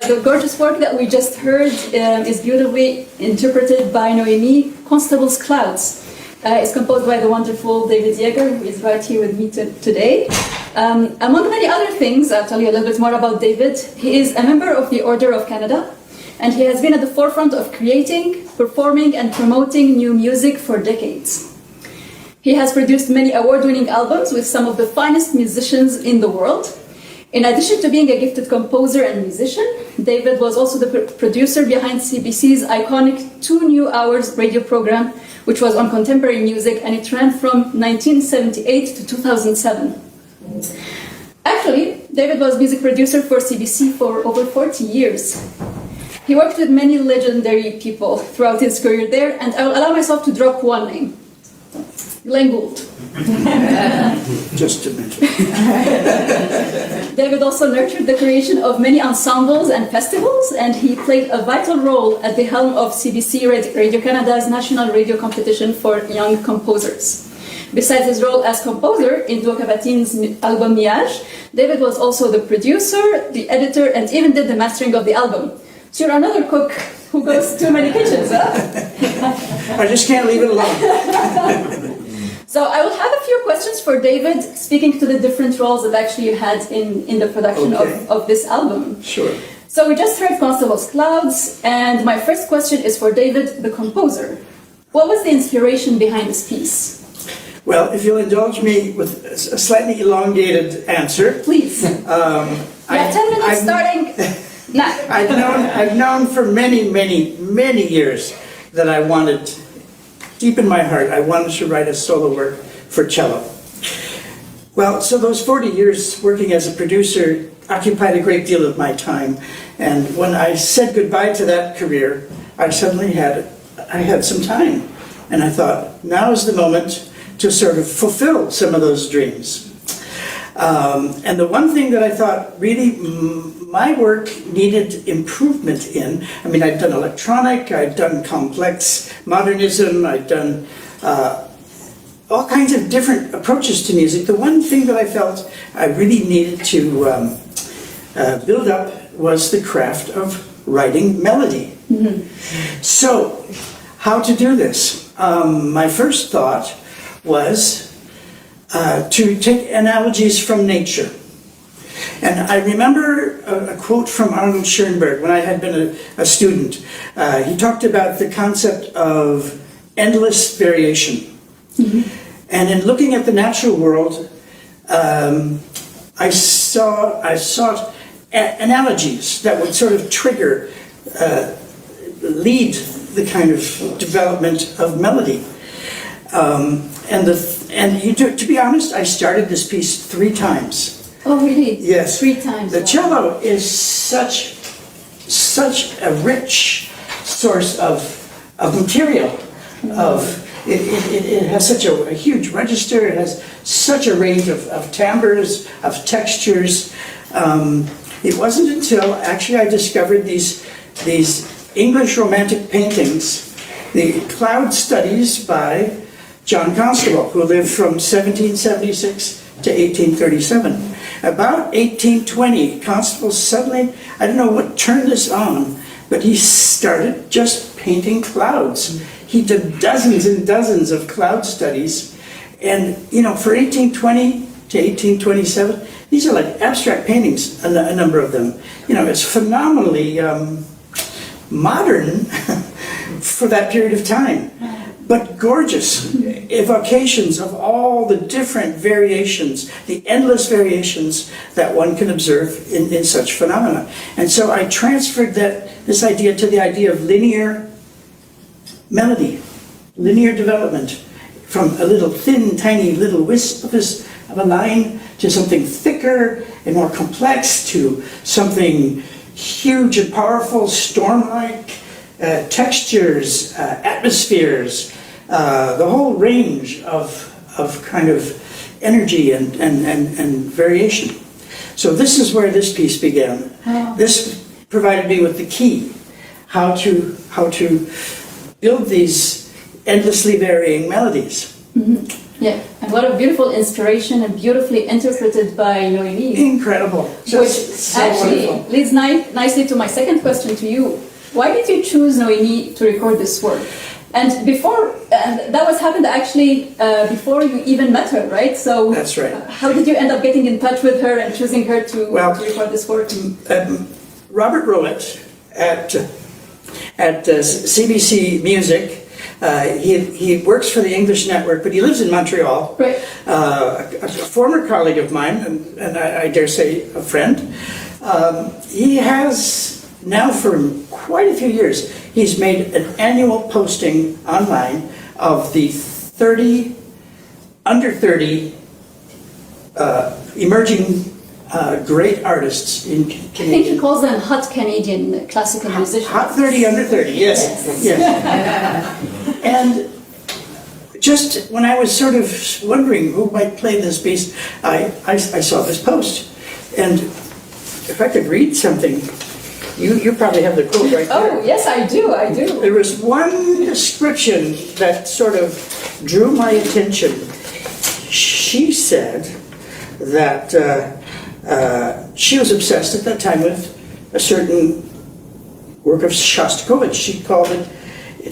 The gorgeous work that we just heard is beautifully interpreted by Noémie Constable's Clouds. It's composed by the wonderful David Yeager, who is right here with me today. Among many other things, I'll tell you a little bit more about David. He is a member of the Order of Canada, and he has been at the forefront of creating, performing, and promoting new music for decades. He has produced many award-winning albums with some of the finest musicians in the world. In addition to being a gifted composer and musician, David was also the producer behind CBC's iconic 2 New Hours radio program, which was on contemporary music, and it ran from 1978 to 2007. Actually, David was music producer for CBC for over 40 years. He worked with many legendary people throughout his career there, and I will allow myself to drop one name. Glenn Gould. Just to mention. David also nurtured the creation of many ensembles and festivals, and he played a vital role at the helm of CBC Radio Canada's national radio competition for young composers. Besides his role as composer in Duo Cavatine's album Nuages, David was also the producer, the editor, and even did the mastering of the album. So you're another cook who goes to many kitchens, huh? I just can't leave it alone. So I will have a few questions for David, speaking to the different roles that actually you had in the production of this album. Sure. So we just heard Constable's Clouds, and my first question is for David, the composer. What was the inspiration behind this piece? Well, if you'll indulge me with a slightly elongated answer. Please. You have 10 minutes starting now. I've known for many, many, many years that I wanted, deep in my heart, I wanted to write a solo work for cello. Well, so those 40 years working as a producer occupied a great deal of my time, and when I said goodbye to that career, I suddenly had some time, and I thought, now is the moment to sort of fulfill some of those dreams. And the one thing that I thought really my work needed improvement in, I mean, I'd done electronic, I'd done complex modernism, I'd done all kinds of different approaches to music. The one thing that I felt I really needed to build up was the craft of writing melody. Mm-hmm. So, how to do this? My first thought was to take analogies from nature. And I remember a quote from Arnold Schoenberg when I had been a student. He talked about the concept of endless variation. Mm-hmm. And in looking at the natural world, I sought analogies that would sort of trigger, lead the kind of development of melody. To be honest, I started this piece 3 times. Oh, really? Yes. 3 times. The cello is such a rich source of material. Mm-hmm. It has such a huge register. It has such a range of timbres, of textures. It wasn't until actually I discovered these English Romantic paintings, the Cloud Studies by John Constable, who lived from 1776 to 1837. About 1820, Constable suddenly, I don't know what turned this on, but he started just painting clouds. He did dozens and dozens of cloud studies, and for 1820 to 1827, these are like abstract paintings, a number of them. It's phenomenally modern for that period of time. But gorgeous evocations of all the different variations, the endless variations that one can observe in such phenomena. And so I transferred this idea to the idea of linear melody, linear development, from a little thin, tiny little wisp of a line to something thicker and more complex, to something huge and powerful, storm-like, textures, atmospheres, the whole range of kind of energy and variation. So this is where this piece began. Oh. This provided me with the key, how to build these endlessly varying melodies. Mm-hmm. Yeah, and what a beautiful inspiration and beautifully interpreted by Noémie. Incredible. Which So actually wonderful. leads nicely to my second question to you. Why did you choose Noémie to record this work? And before, that was happened actually before you even met her, right? So That's right. How did you end up getting in touch with her and choosing her to record this work? Robert Rowlett at CBC Music. He works for the English network, but he lives in Montreal. Right. A former colleague of mine, and I dare say a friend. He has now for quite a few years, he's made an annual posting online of the under 30 emerging great artists in Canadian. I think he calls them hot Canadian classical musicians. Hot 30 under 30, yes. Yes. And just when I was sort of wondering who might play this piece, I saw this post. And if I could read something, you probably have the quote right there. Oh, yes, I do. There was one description that sort of drew my attention. She said that she was obsessed at that time with a certain work of Shostakovich. She called it,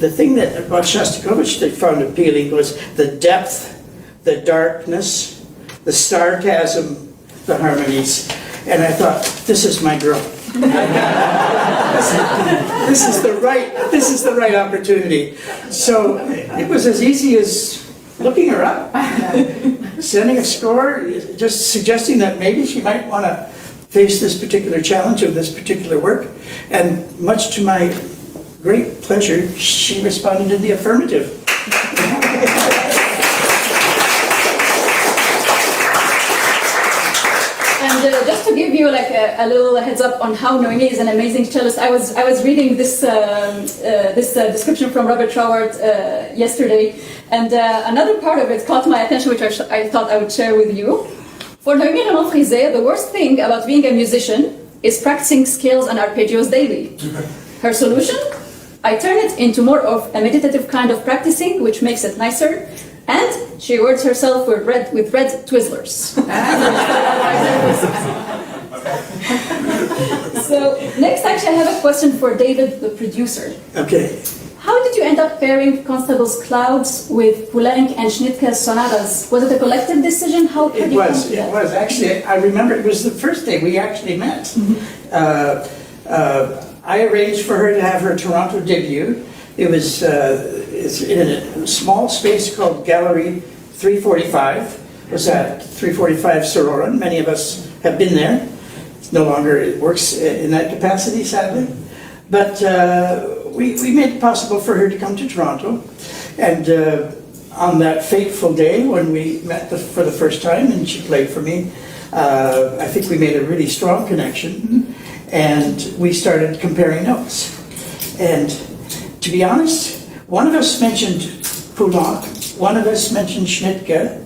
the thing that about Shostakovich they found appealing was the depth, the darkness, the sarcasm, the harmonies. And I thought, this is my girl. This is the right opportunity. So it was as easy as looking her up, sending a score, just suggesting that maybe she might want to face this particular challenge of this particular work. And much to my great pleasure, she responded in the affirmative. Just to give you like a little heads up on how Noémie is an amazing cellist, I was reading this description from Robert Troward yesterday, and another part of it caught my attention, which I thought I would share with you. For Noémie Raymond-Frisé, the worst thing about being a musician is practicing scales and arpeggios daily. Her solution? I turn it into more of a meditative kind of practicing, which makes it nicer. And she rewards herself with red Twizzlers. So next, actually, I have a question for David, the producer. Okay. How did you end up pairing Constable's Clouds with Poulenc and Schnittke's sonatas? Was it a collective decision? How did you come to that? It was. Actually, I remember it was the first day we actually met. I arranged for her to have her Toronto debut. It was it's in a small space called Gallery 345. It was at 345 Sororan. Many of us have been there. It's no longer, it works in that capacity, sadly. But we made it possible for her to come to Toronto. And on that fateful day when we met for the first time and she played for me, I think we made a really strong connection. And we started comparing notes. And to be honest, one of us mentioned Poulenc, one of us mentioned Schnittke,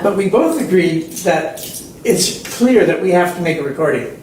but we both agreed that it's clear that we have to make a recording.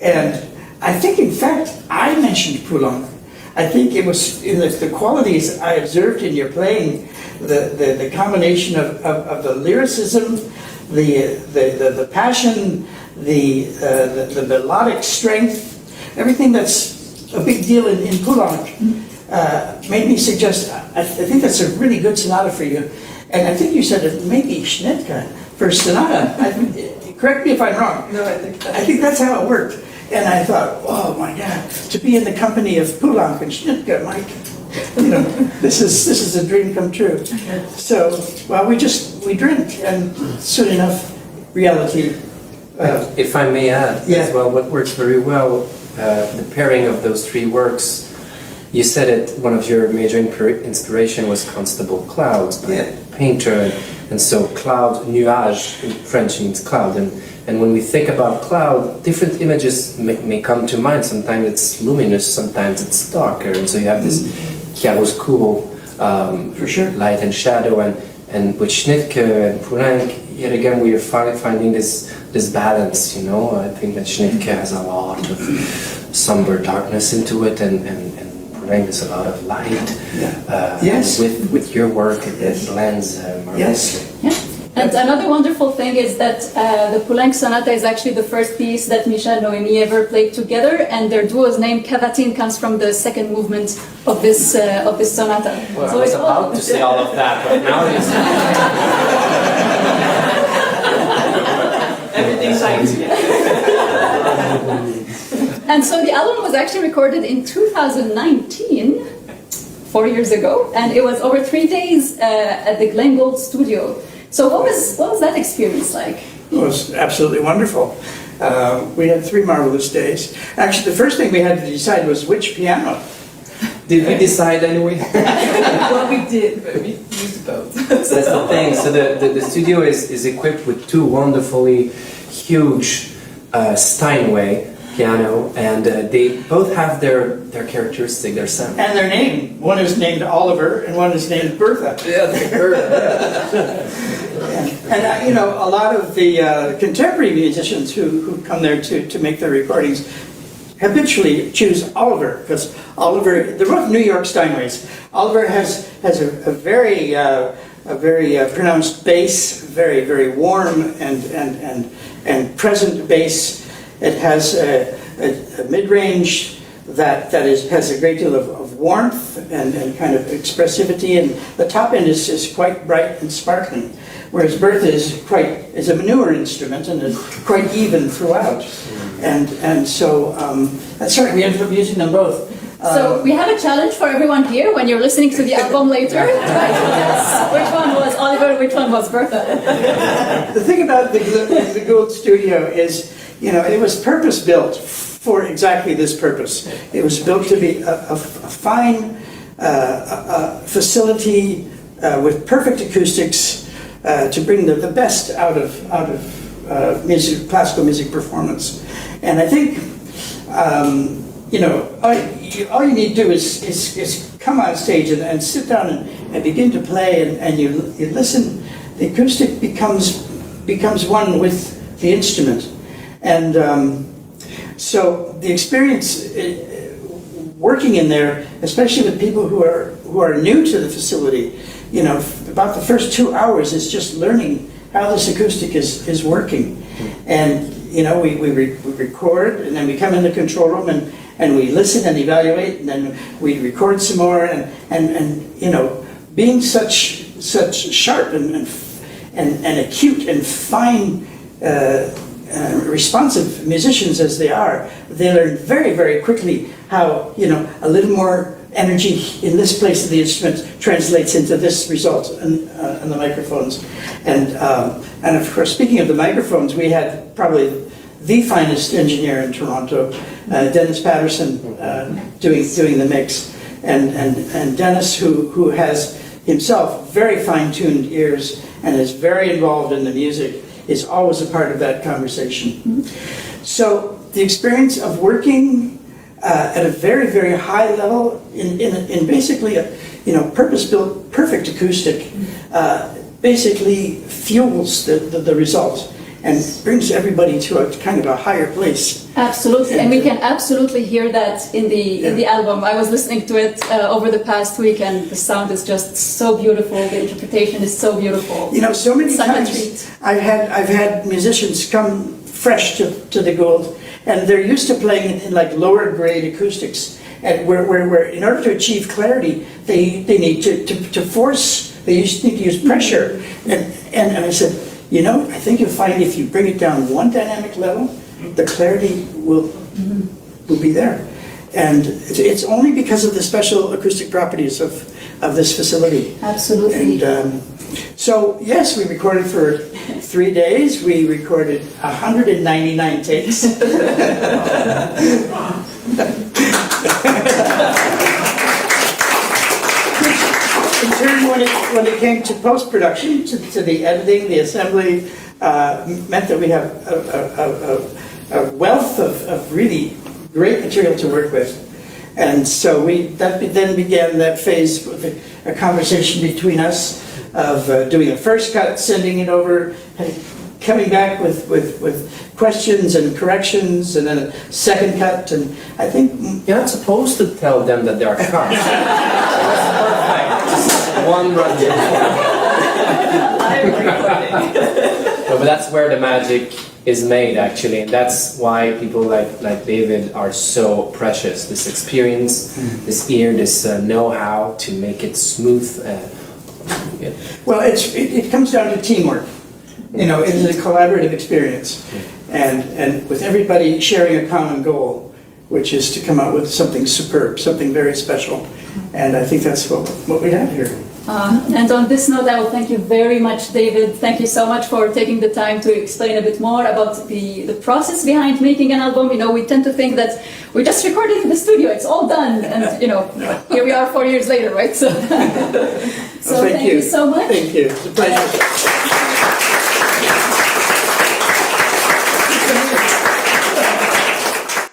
And I think, in fact, I mentioned Poulenc. I think it was in the qualities I observed in your playing, the combination of the lyricism, the passion, the melodic strength, everything that's a big deal in Poulenc. Made me suggest, I think that's a really good sonata for you. And I think you said it maybe Schnittke for sonata. Correct me if I'm wrong. No, I think that's how it worked. And I thought, oh my God, to be in the company of Poulenc and Schnittke, Mike, this is a dream come true. So, well, we drink, and soon enough, reality. If I may add as well, what works very well, the pairing of those three works. You said it, one of your major inspiration was Constable Clouds by a painter, and so cloud, nuage in French means cloud, and when we think about cloud, different images may come to mind. Sometimes it's luminous, sometimes it's darker, and so you have this chiaroscuro, for sure, light and shadow, and with Schnittke and Poulenc, yet again we are finding this balance. I think that Schnittke has a lot of somber darkness into it, and there's a lot of light. Yes. With your work, it blends Yes. Yeah. And another wonderful thing is that the Poulenc Sonata is actually the first piece that Michel and Noémie ever played together, and their duo's name Cavatine comes from the second movement of this sonata. Well, So I was it's all- about to say all of that, but now it's... Everything science. And so the album was actually recorded in 2019, 4 years ago, and it was over 3 days at the Glen Gould studio. So what was that experience like? It was absolutely wonderful. We had 3 marvelous days. Actually, the first thing we had to decide was which piano. Did we decide anyway? Well, we did, but we used both. So that's the thing. So the studio is equipped with 2 wonderfully huge Steinway piano, and they both have their characteristic, their sound. And their name. One is named Oliver and one is named Bertha. Yeah, they heard. And you know, a lot of the contemporary musicians who come there to make their recordings habitually choose Oliver, because Oliver, they're both New York Steinways. Oliver has a very pronounced bass, very warm and present bass. It has a mid-range that has a great deal of warmth and kind of expressivity, and the top end is quite bright and sparkling. Whereas Bertha is a manure instrument and is quite even throughout, and so that's right. We ended up using them both. So we have a challenge for everyone here when you're listening to the album later. Right? Which one was Oliver? Which one was Bertha? The thing about the Gould studio is, you know, it was purpose built for exactly this purpose. It was built to be a fine facility with perfect acoustics to bring the best out of classical music performance. And I think, you know, all you need to do is come on stage and sit down and begin to play, and you listen. The acoustic becomes one with the instrument. And so the experience working in there, especially with people who are new to the facility, you know, about the first 2 hours is just learning how this acoustic is working. And you know, we record, and then we come in the control room and we listen and evaluate, and then we record some more, and you know, being such sharp and acute and fine responsive musicians as they are, they learn very quickly how, you know, a little more energy in this place of the instrument translates into this result on the microphones. And of course, speaking of the microphones, we had probably the finest engineer in Toronto, Dennis Patterson, doing the mix. And Dennis, who has himself very fine-tuned ears and is very involved in the music, is always a part of that conversation. Mm-hmm. So the experience of working at a very high level in basically a, you know, purpose-built perfect acoustic basically fuels the result and brings everybody to a kind of a higher place. Absolutely, and we can absolutely hear that in the album. I was listening to it over the past week, and the sound is just so beautiful. The interpretation is so beautiful. You know, so many Such times a treat. I've had musicians come fresh to the Gould, and they're used to playing in like lower grade acoustics, and where in order to achieve clarity, they need to force. They need to use pressure, and I said, you know, I think you'll find if you bring it down one dynamic level, the clarity will be there. And it's only because of the special acoustic properties of this facility. Absolutely. And so, yes, we recorded for 3 days. We recorded 199 takes. In turn, when it came to post-production, to the editing, the assembly, meant that we have a wealth of really great material to work with. And so that then began that phase with a conversation between us of doing a first cut, sending it over, coming back with questions and corrections, and then a second cut. And I think You're not supposed to tell them that they are cuts. That's perfect. Just one run. Live recording. No, but that's where the magic is made, actually, and that's why people like David are so precious. This experience, this ear, this know-how to make it smooth. Well, it comes down to teamwork. You know, it is a collaborative experience, and with everybody sharing a common goal, which is to come out with something superb, something very special, and I think that's what we have here. And on this note, I will thank you very much, David. Thank you so much for taking the time to explain a bit more about the process behind making an album. You know, we tend to think that we just recorded in the studio, it's all done, and you know, here we are 4 years later, right? So, so thank you so much. Thank you. It's a pleasure.